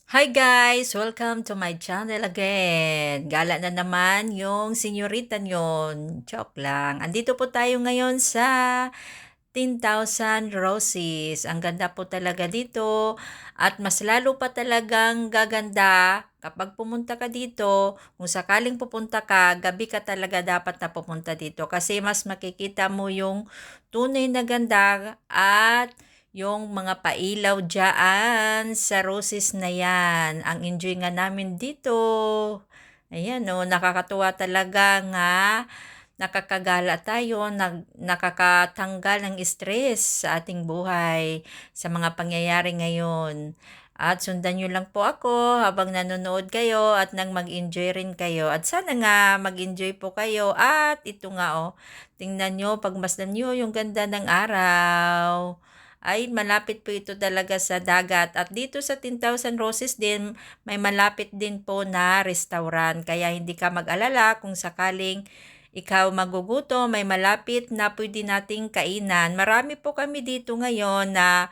Hi guys! Welcome to my channel again. Gala na naman yung senyorita nyon. Joke lang. Andito po tayo ngayon sa 10,000 Roses. Ang ganda po talaga dito. At mas lalo pa talagang gaganda kapag pumunta ka dito. Kung sakaling pupunta ka, gabi ka talaga dapat na pupunta dito. Kasi mas makikita mo yung tunay na ganda at yung mga pailaw dyan sa roses na yan. Ang enjoy nga namin dito. Ayan o, nakakatuwa talaga nga. Nakakagala tayo, nakakatanggal ng stress sa ating buhay, sa mga pangyayari ngayon. At sundan nyo lang po ako habang nanonood kayo at nang mag-enjoy rin kayo. At sana nga mag-enjoy po kayo. At ito nga tingnan nyo, pagmasdan nyo yung ganda ng araw. Ay, malapit po ito talaga sa dagat. At dito sa 10,000 Roses din, may malapit din po na restaurant. Kaya hindi ka mag-alala kung sakaling ikaw magugutom, may malapit na pwede nating kainan. Marami po kami dito ngayon na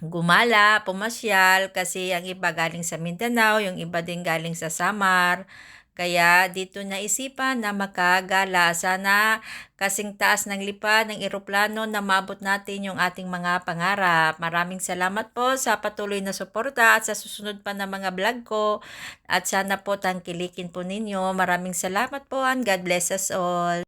gumala, pumasyal, kasi ang iba galing sa Mindanao, yung iba din galing sa Samar. Kaya dito naisipan na makagala. Sana kasing taas ng lipad ng eroplano na maabot natin yung ating mga pangarap. Maraming salamat po sa patuloy na suporta at sa susunod pa na mga vlog ko. At sana po tangkilikin po ninyo. Maraming salamat po and God bless us all.